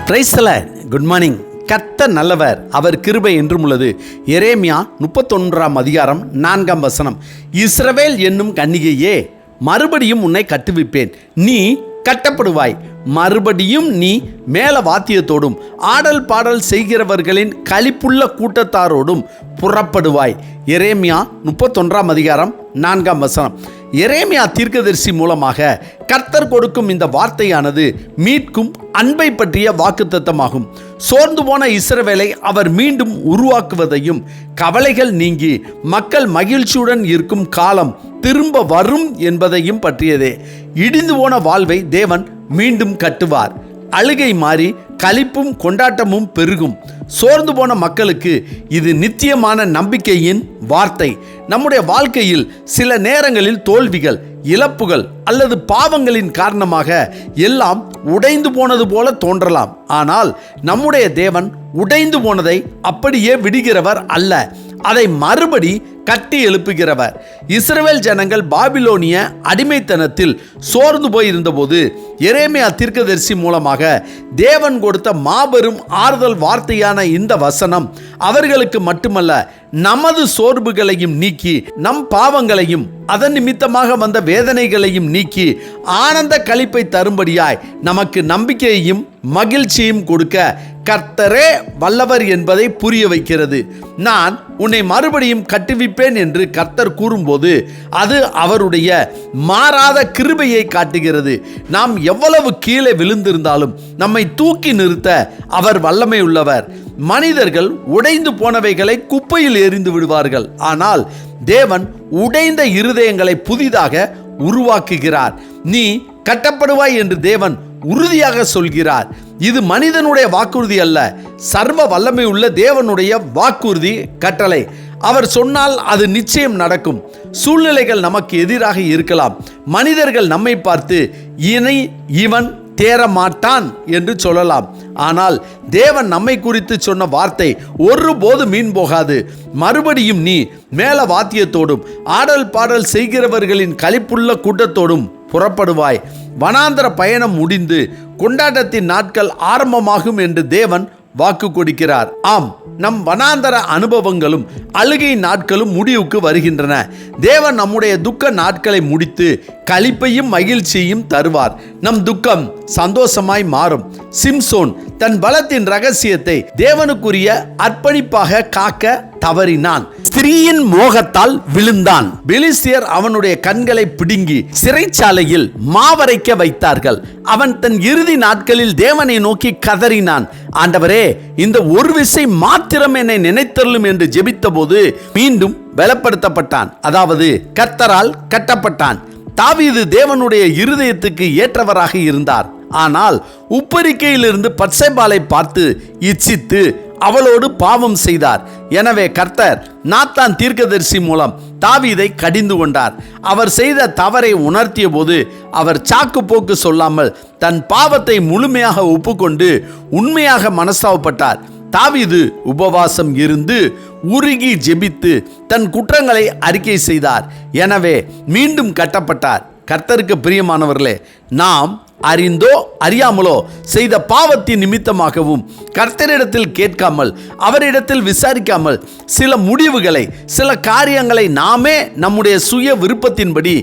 Praise the Lord. Good morning. கர்த்தர் நல்லவர், அவர் கிருபை என்றும் உள்ளது. எரேமியா 31 இஸ்ரவேல் என்னும் கன்னிகையே, மறுபடியும் உன்னை கட்டுவிப்பேன், நீ கட்டப்படுவாய். மறுபடியும் நீ மேல வாத்தியத்தோடும் ஆடல் பாடல் செய்கிறவர்களின் களிப்புள்ள கூட்டத்தாரோடும் புறப்படுவாய். எரேமியா 31 எரேமியா தீர்க்கதரிசி மூலமாக கர்த்தர் கொடுக்கும் இந்த வார்த்தையானது மீட்கும் அன்பை பற்றிய வாக்குத்தத்தமாகும். சோர்ந்து போன இஸ்ரவேலை அவர் மீண்டும் உருவாக்குவதையும், கவலைகள் நீங்கி மக்கள் மகிழ்ச்சியுடன் இருக்கும் காலம் திரும்ப வரும் என்பதையும் பற்றியதே. இடிந்து போன வாழ்வை தேவன் மீண்டும் கட்டுவார். அழுகை மாறி களிப்பும் கொண்டாட்டமும் பெருகும். சோர்ந்து போன மக்களுக்கு இது நித்தியமான நம்பிக்கையின் வார்த்தை. நம்முடைய வாழ்க்கையில் சில நேரங்களில் தோல்விகள், இழப்புகள் அல்லது பாவங்களின் காரணமாக எல்லாம் உடைந்து போனது போல தோன்றலாம். ஆனால் நம்முடைய தேவன் உடைந்து போனதை அப்படியே விடுகிறவர் அல்ல, அதை மறுபடி கட்டி எழுப்புகிறவர். இஸ்ரவேல் ஜனங்கள் பாபிலோனிய அடிமைத்தனத்தில் சோர்ந்து போயிருந்தபோது எரேமியா தீர்க்கதரிசி மூலமாக தேவன் கொடுத்த மாபெரும் ஆறுதல் வார்த்தையான இந்த வசனம் அவர்களுக்கு மட்டுமல்ல, நமது சோர்வுகளையும் நீக்கி, நம் பாவங்களையும் அதன் நிமித்தமாக வந்த வேதனைகளையும் நீக்கி ஆனந்த களிப்பை தரும்படியாய் நமக்கு நம்பிக்கையையும் மகிழ்ச்சியும் கொடுக்க கர்த்தரே வல்லவர் என்பதை புரிய வைக்கிறது. நான் உன்னை மறுபடியும் கட்டுவிப்பேன் என்று கர்த்தர் கூறும்போது அது அவருடைய மாறாத கிருபையை காட்டுகிறது. நாம் எவ்வளவு கீழே விழுந்திருந்தாலும் நம்மை தூக்கி நிறுத்த அவர் வல்லமை உள்ளவர். மனிதர்கள் உடைந்து போனவைகளை குப்பையில் எறிந்து விடுவார்கள், ஆனால் தேவன் உடைந்த இருதயங்களை புதிதாக உருவாக்குகிறார். நீ கட்டப்படுவாய் என்று தேவன் உறுதியாக சொல்கிறார். இது மனிதனுடைய வாக்குறுதி அல்ல, சர்வ வல்லமை உள்ள தேவனுடைய வாக்குறுதி, கட்டளை. அவர் சொன்னால் அது நிச்சயம் நடக்கும். சூழ்நிலைகள் நமக்கு எதிராக இருக்கலாம். மனிதர்கள் நம்மை பார்த்து இவன் தேரமாட்டான் என்று சொல்லலாம். ஆனால் தேவன் நம்மை குறித்து சொன்ன வார்த்தை ஒருபோது மீன் போகாது. மறுபடியும் நீ மேல வாத்தியத்தோடும் ஆடல் பாடல் செய்கிறவர்களின் களிப்புள்ள கூட்டத்தோடும் புறப்படுவாய். வனாந்தர பயணம் முடிந்து கொண்டாட்டத்தின் நாட்கள் ஆரம்பமாகும் என்று தேவன் வாக்கு கொடுக்கிறார். ஆம், நம் வனாந்தர அனுபவங்களும் அழுகை நாட்களும் முடிவுக்கு வருகின்றன. தேவன் நம்முடைய துக்க நாட்களை முடித்து களிப்பையும் மகிழ்ச்சியையும் தருவார். நம் துக்கம் சந்தோஷமாய் மாறும். சிம்சோன் தன் பலத்தின் ரகசியத்தை தேவனுக்குரிய அர்ப்பணிப்பாக காக்க தவறினான். ஸ்திரீயின் மோகத்தால் விழுந்தான். பெலிஸ்தியர் அவனுடைய கண்களை பிடுங்கி சிறைச்சாலையில் மாவரைக்க வைத்தார்கள். அவன் தன் இறுதி நாட்களில் தேவனை நோக்கி கதறினான், ஆண்டவரே, இந்த ஒரு விசை மாத்திரம் என்னை நினைத்தருளும் என்று ஜெபித்த போது மீண்டும் பலப்படுத்தப்பட்டான். அதாவது கர்த்தரால் கட்டப்பட்டான். தாவீது தேவனுடைய இருதயத்துக்கு ஏற்றவராக இருந்தார். ஆனால் உப்பரிக்கையிலிருந்து பத்சேபாளை பார்த்து இச்சித்து அவளோடு பாவம் செய்தார். எனவே கர்த்தர் நாத்தான் தீர்க்கதரிசி மூலம் தாவீதை கடிந்து கொண்டார். அவர் செய்த தவறை உணர்த்திய போது அவர் சாக்கு போக்கு சொல்லாமல் தன் பாவத்தை முழுமையாக ஒப்புக்கொண்டு உண்மையாக மனஸ்தாபப்பட்டார். தாவீது உபவாசம் இருந்து உருகி ஜெபித்து தன் குற்றங்களை அறிக்கை செய்தார். எனவே மீண்டும் கட்டப்பட்டார். கர்த்தருக்கு பிரியமானவர்களே, நாம் அறிந்தோ அறியாமலோ செய்த பாவத்தின் நிமித்தமாகவும் கர்த்தரிடத்தில் கேட்காமல் அவரிடத்தில் விசாரிக்காமல் சில முடிவுகளை, சில காரியங்களை நாமே நம்முடைய சுய விருப்பத்தின்படி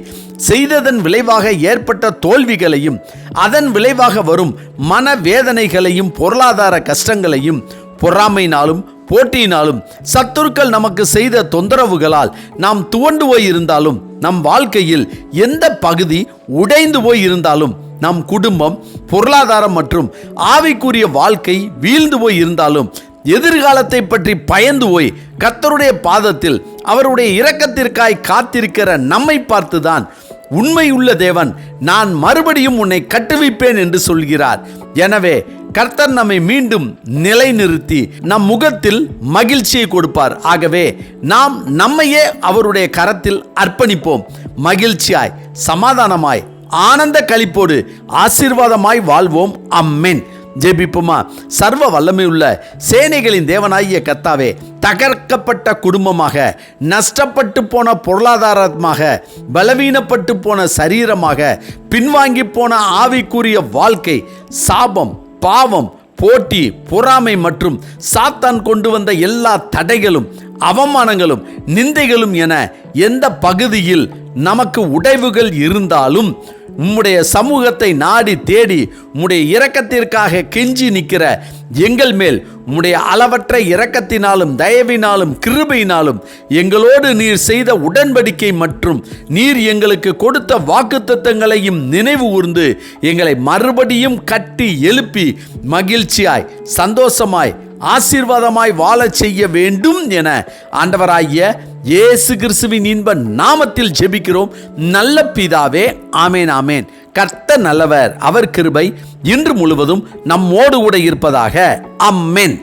செய்ததன் விளைவாக ஏற்பட்ட தோல்விகளையும் அதன் விளைவாக வரும் மனவேதனைகளையும் பொருளாதார கஷ்டங்களையும் பொறாமையினாலும் போட்டியினாலும் சத்துருக்கள் நமக்கு செய்த தொந்தரவுகளால் நாம் துவண்டு போய் இருந்தாலும், நம் வாழ்க்கையில் எந்த பகுதி உடைந்து போய் இருந்தாலும், நம் குடும்பம், பொருளாதாரம் மற்றும் ஆவிக்குரிய வாழ்க்கை வீழ்ந்து போய் இருந்தாலும், எதிர்காலத்தை பற்றி பயந்து போய் கர்த்தருடைய பாதத்தில் அவருடைய இரக்கத்திற்காய் காத்திருக்கிற நம்மை பார்த்துதான் உண்மையுள்ள தேவன் நான் மறுபடியும் உன்னை கட்டுவிப்பேன் என்று சொல்கிறார். எனவே கர்த்தர் நம்மை மீண்டும் நிலைநிறுத்தி நம் முகத்தில் மகிழ்ச்சியை கொடுப்பார். ஆகவே நாம் நம்மையே அவருடைய கரத்தில் அர்ப்பணிப்போம். மகிழ்ச்சியாய், சமாதானமாய், ஆனந்த களிப்போடு ஆசீர்வாதமாய் வாழ்வோம். அம்மேன். ஜெபிப்போமா. சர்வ வல்லமை உள்ள சேனைகளின் தேவனாகிய கர்த்தாவே, தகர்க்கப்பட்ட குடும்பமாக, நஷ்டப்பட்டு போன பொருளாதாரமாக, பலவீனப்பட்டு போன சரீரமாக, பின்வாங்கி போன ஆவிக்குரிய வாழ்க்கை, சாபம், பாவம், போட்டி, பொறாமை மற்றும் சாத்தான் கொண்டு வந்த எல்லா தடைகளும், அவமானங்களும், நிந்தைகளும் என எந்த பகுதியில் நமக்கு உடைவுகள் இருந்தாலும் உம்முடைய சமூகத்தை நாடி தேடி உம்முடைய இரக்கத்திற்காக கெஞ்சி நிற்கிற எங்கள் மேல் உம்முடைய அளவற்ற இரக்கத்தினாலும் தயவினாலும் கிருபையினாலும் எங்களோடு நீர் செய்த உடன்படிக்கை மற்றும் நீர் எங்களுக்கு கொடுத்த வாக்குத்தத்தங்களையும் நினைவு கூர்ந்து எங்களை மறுபடியும் கட்டி எழுப்பி மகிழ்ச்சியாய், சந்தோஷமாய், ஆசீர்வாதமாய் வாழச் செய்ய வேண்டும் என ஆண்டவராகிய இயேசு கிறிஸ்துவின் இன்ப நாமத்தில் ஜெபிக்கிறோம் நல்ல பிதாவே. ஆமேன், ஆமேன். கர்த்தர் நல்லவர், அவர் கிருபை இன்று முழுவதும் நம்மோடு கூட இருப்பதாக. ஆமென்.